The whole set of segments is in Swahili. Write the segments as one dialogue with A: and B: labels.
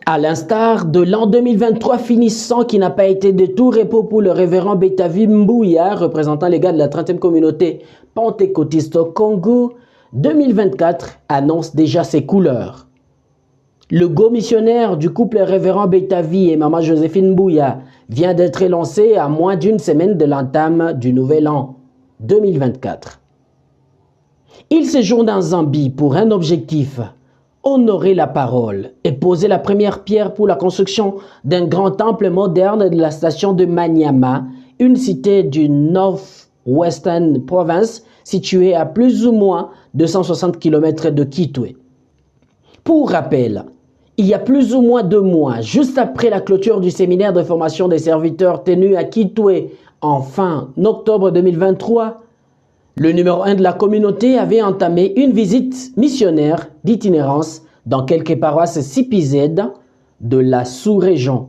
A: À l'instar de l'an 2023 finissant qui n'a pas été de tout repos pour le révérend Betavi Mbouya, représentant les gars de la 30e communauté pentecôtiste au Congo, 2024 annonce déjà ses couleurs. Le go missionnaire du couple révérend Betavi et maman Joséphine Mbouya vient d'être lancé à moins d'une semaine de l'entame du nouvel an 2024. Il séjourne en Zambie pour un objectif: honorer la parole et poser la première pierre pour la construction d'un grand temple moderne de la station de Maniama, une cité du North-Western Province située à plus ou moins 260 km de Kitwe. Pour rappel, il y a plus ou moins 2 mois, juste après la clôture du séminaire de formation des serviteurs tenu à Kitwe en fin octobre 2023, le numéro 1 de la communauté avait entamé une visite missionnaire d'itinérance dans quelques paroisses CPZ de la sous-région.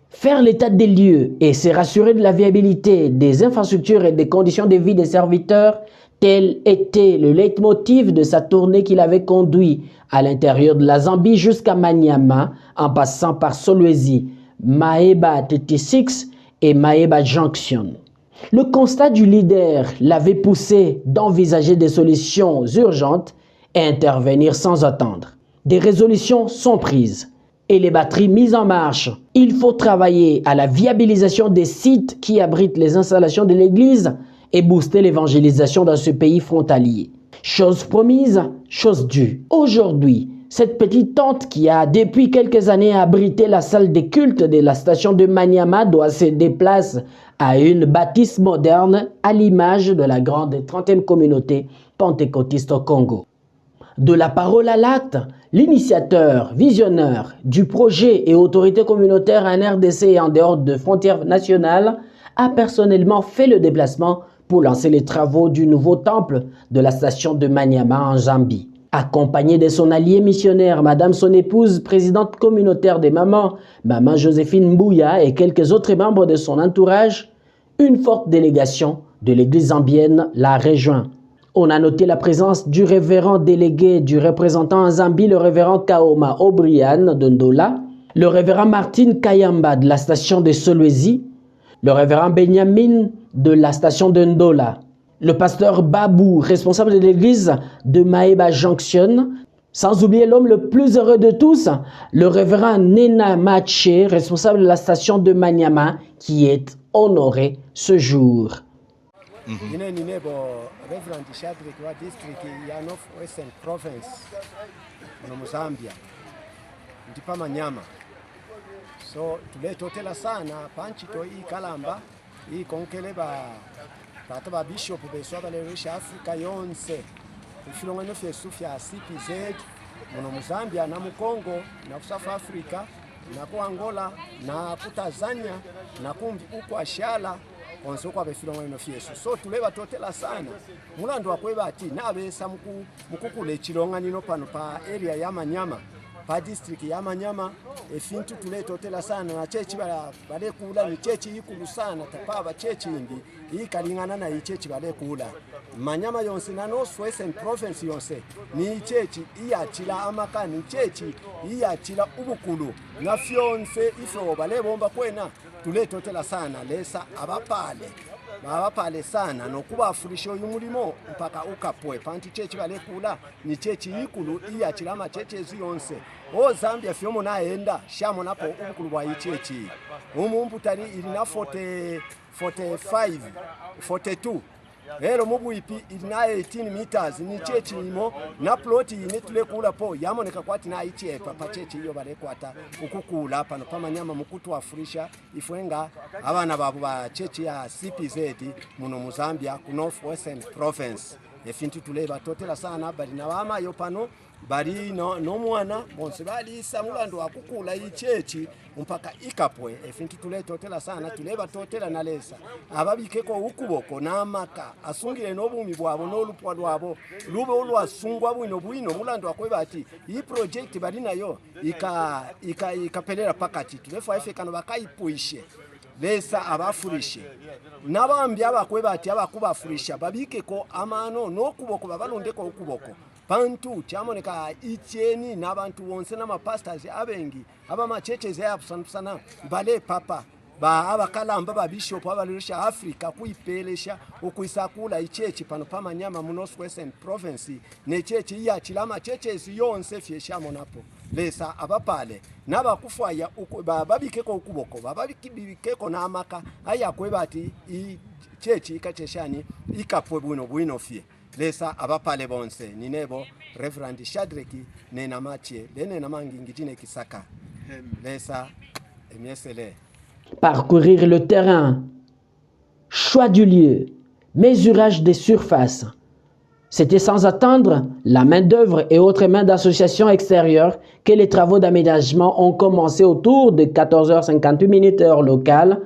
A: Faire l'état des lieux et se rassurer de la viabilité des infrastructures et des conditions de vie des serviteurs, tel était le leitmotiv de sa tournée qu'il avait conduit à l'intérieur de la Zambie jusqu'à Maniama, en passant par Solwezi, Maheba TT6 et Maheba Junction. Le constat du leader l'avait poussé d'envisager des solutions urgentes et intervenir sans attendre. Des résolutions sont prises et les batteries mises en marche. Il faut travailler à la viabilisation des sites qui abritent les installations de l'Église et booster l'évangélisation dans ce pays frontalier. Chose promise, chose due. Aujourd'hui, cette petite tente qui a depuis quelques années abrité la salle des cultes de la station de Maniama doit se déplacer à une bâtisse moderne à l'image de la grande 30e communauté pentecôtiste au Congo. De la parole à l'acte, l'initiateur, visionneur du projet et autorité communautaire en RDC et en dehors de frontières nationales a personnellement fait le déplacement pour lancer les travaux du nouveau temple de la station de Maniama en Zambie. Accompagné de son allié missionnaire, madame son épouse, présidente communautaire des mamans, maman Joséphine Mbouya et quelques autres membres de son entourage, une forte délégation de l'église zambienne l'a rejoint. On a noté la présence du révérend délégué du représentant en Zambie, le révérend Kaoma O'Brien de Ndola, le révérend Martin Kayamba de la station de Solwezi, le révérend Benjamin de la station de Ndola, le pasteur Babou, responsable de l'église de Maheba Junction, sans oublier l'homme le plus heureux de tous, le révérend Nena Maché, responsable de la station de Maniama, qui est honoré ce jour.
B: Reverend Shadrack wa district ya North Western Province mu Zambia ndipa Manyama so tuletotela sana panchito hii kalamba hii konkele tata ba bishop beswa baleresha Afrika yonse ifilongano fyesu fya CPZ mu Zambia na mu Congo na South Africa na ku Angola na ku Tanzania na kumbi uko ashala onse kwa befilongano fyesu so tuleba totela sana mulando wakweba ati nabesa mukukule chilonganino pano pa area ya Manyama pa district ya Manyama efintu tuletotela sana na chechi bale kula ni chechi ikulu sana tapaba chechi indi ikalingana na ichechi bale kula Manyama yonse na North Western Province yonse ni chechi iyachila amakani chechi iyachila ubukulu na fyonse ifo bale bomba kwena tuletotela sana lesa abapale sana nokubafurisha uyu mulimo mpaka ukapwe panti chechi balekula ni chechi ikulu iyachila amachechi yonse o Zambia fyomo naenda shamo napo ubukulu bwa ichechi umumbutali ilina 42 Hero mubu ipi ina 18 meters ni chechi imo na ploti ine tulekula po yamoneka kwati na ichepa pa chechi iyo balekwata ukukula pano pa Manyama mukutu afurisha ifwenga abana babu ba chechi ya CPZ muno mu Zambia ku North Western Province efintu tuleba totela sana bali na bama yo pano bali no mwana bonse bali samulando wakukula ichechi mpaka ikapwe efintu tuletotela sana tuleba totela na lesa ababikeko ukuboko namaka asungire nobumi bwabo nolupwa lwabo lube olwasungwa bwino mulando wakweba ati iyi project bali nayo ikapelera pakati tulefa efekano bakayipuishe lesa abafurishe nabambi abakweba ati abakubafurisha babikeko amano nokuboko babalondeko ukuboko bantu chamoneka icheni nabantu wonse namapastors abengi abamachurches yapusana bale papa ba abakalamba babishop abalirisha Africa kuipelesha ukuisakula ichechi pano pamanyama mu North Western Province ne chechi ya chilama churches yonse fyeshamo napo lesa abapale nabakufaya babikeko ukuboko babikibikeko namaka ayakwebati ichechi ikacheshani ikapwe bwino fye lesa abapale bonse ninebo Reverend Shadraki nena machie lene namangingitine kisaka lesa emiesele.
A: Parcourir le terrain, choix du lieu, mesurage des surfaces. C'était sans attendre la main-d'œuvre et autres mains d'associations extérieures que les travaux d'aménagement ont commencé autour de 14h58 heure locale.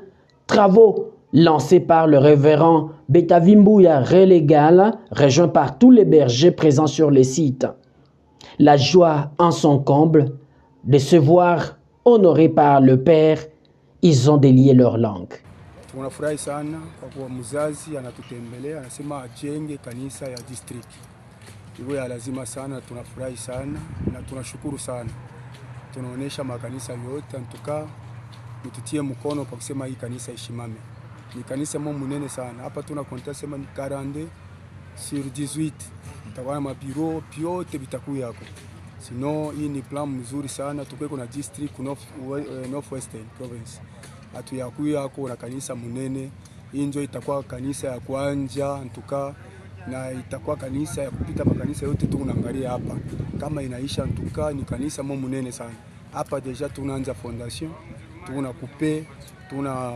A: Travaux lancés par le révérend Betavi Mbouya Relégal, rejoint par tous les bergers présents sur le site. La joie en son comble de se voir honorés par le Père. Ils ont délié leur langue.
C: Tunafurahi sana kwa kuwa mzazi anatutembelea, anasema ajenge kanisa ya district. Iwe ya lazima sana, tunafurahi sana na tunashukuru sana. Tunaonesha makanisa yote antuka mtutie mkono kwa kusema hii kanisa ishimame. Ni kanisa munene sana. Hapa tunakonta sema ni 42 sur 18. Mtawana mabiro yote bitakuya yako. Sino hii ni plan mzuri sana. Tukweko na district North Western Province. Atuyakuya yako na kanisa munene. Hii ndio itakuwa kanisa ya kwanja antuka na itakuwa kanisa ya kupita makanisa yote tunaangalia hapa. Kama inaisha antuka ni kanisa munene sana. Hapa deja tunaanza fondation, tuna couper, tuna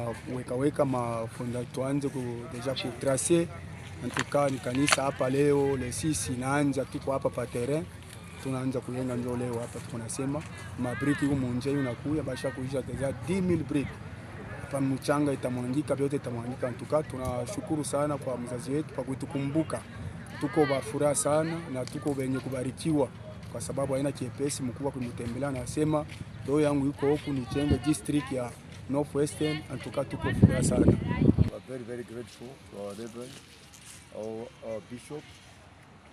C: weka ma fondation tuanze deja ku tracer. Antuka ni kanisa hapa leo le 6 inaanza tuko hapa pa terrain. Tunaanza kujenga ndio leo hapa tunasema mabriki huko nje unakuya basha kuisha deja 10000 brick. Hapa mchanga itamwangika vyote itamwangika. Antuka tunashukuru sana kwa mzazi wetu kwa kutukumbuka. Tuko bafuraha sana na tuko benye kubarikiwa kwa sababu haina kiepesi mkubwa kumtembelea. Anasema roho yangu yuko huku nichenge district ya North Western. Antuka tuko furaha sana.
D: We are very grateful to our reverend, our bishop,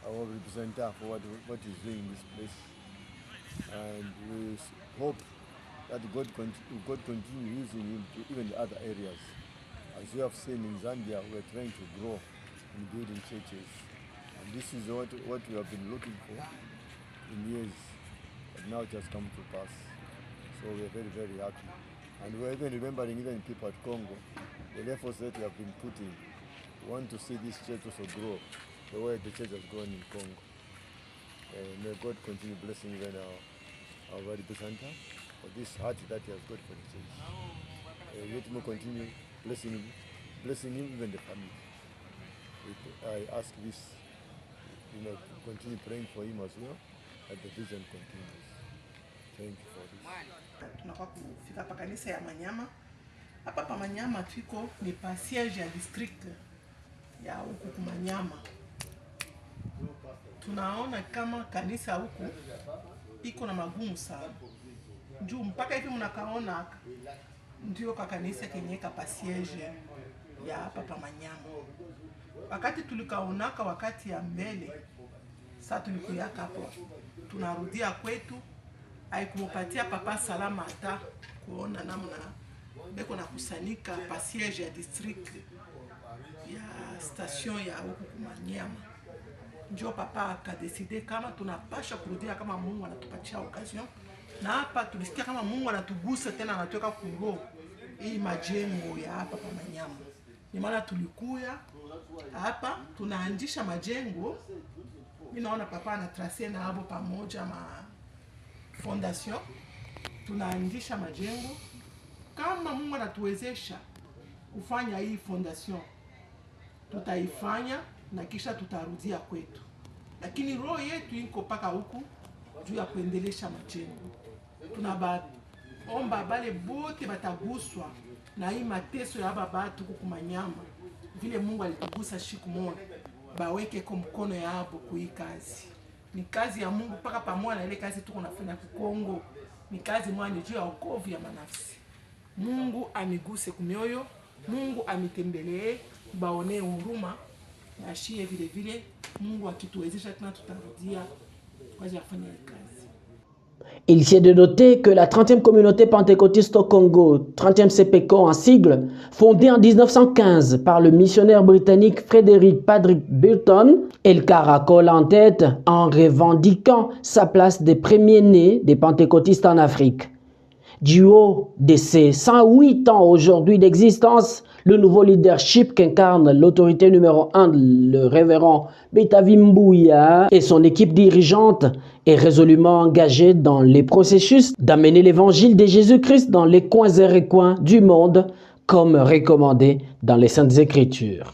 D: our representative for what he's doing in this place, and we hope that God continue using him to even the other areas. As you have seen in Zambia, we are trying to grow in building churches, and this is what we have been looking for in years, but now it has come to pass. So we are very happy, and we are even remembering even people at Congo, the efforts that we have been putting. We want to see this church also grow the way the church has grown in Congo. May God continue blessing even our representative for this heart that he has got for the church. Let him continue blessing him, even the family. I ask this, to continue praying for him as well, that the vision continues. Thank you for this.
E: Tunakuwa kufika pa kanisa ya Manyama. Hapa pa Manyama tuko ni pa siège ya district ya huku Kumanyama. Tunaona kama kanisa huku iko na magumu sana. Juu mpaka hivi mnakaona ndio kwa kanisa kenyeka pa siège ya hapa pa Manyama. Wakati tulikaonaka wakati ya mbele, sasa tulikuyaka hapo. Tunarudia kwetu, haikumpatia papa salama hata kuona namna beko na kusanika pa siège ya district ya station ya huku Kumanyama. Ndio papa akadeside kama tunapasha kurudia kama Mungu anatupatia occasion. Na hapa tulisikia kama Mungu anatugusa tena anatoka kuroho hii majengo ya hapa pa Manyama. Ni maana tulikuya hapa tunaanzisha majengo. Mimi naona papa anatracer na hapo pamoja ma fondation. Tunaanzisha majengo. Kama Mungu anatuwezesha kufanya hii fondation, tutaifanya na kisha tutarudia kwetu. Lakini roho yetu iko paka huku juu ya kuendelesha majengo. Tunaomba bale bote bataguswa na hii mateso ya baba batu Kumanyama. Vile Mungu alitugusa siku moja, baweke kwa mkono yao kwa hii kazi. Ni kazi ya Mungu paka pamoja na ile kazi tuko nafanya kwa Kongo. Ni kazi mwana juu ya wokovu ya manafsi. Mungu amiguse kumioyo, Mungu amitembelee, baone huruma na shie vile vile. Mungu akituwezesha tena tutarudia
A: Il s'y est de noter que la 30e communauté pentecôtiste au Congo, 30e CPCO en sigle, fondée en 1915 par le missionnaire britannique Frederick Patrick Burton, elle caracole en tête en revendiquant sa place des premiers-nés des pentecôtistes en Afrique. Du haut de ses 108 ans aujourd'hui d'existence, le nouveau leadership qu'incarne l'autorité numéro 1, le révérend Betavi Mbouya, et son équipe dirigeante est résolument engagée dans les processus d'amener l'évangile de Jésus-Christ dans les coins et recoins du monde, comme recommandé dans les Saintes Écritures.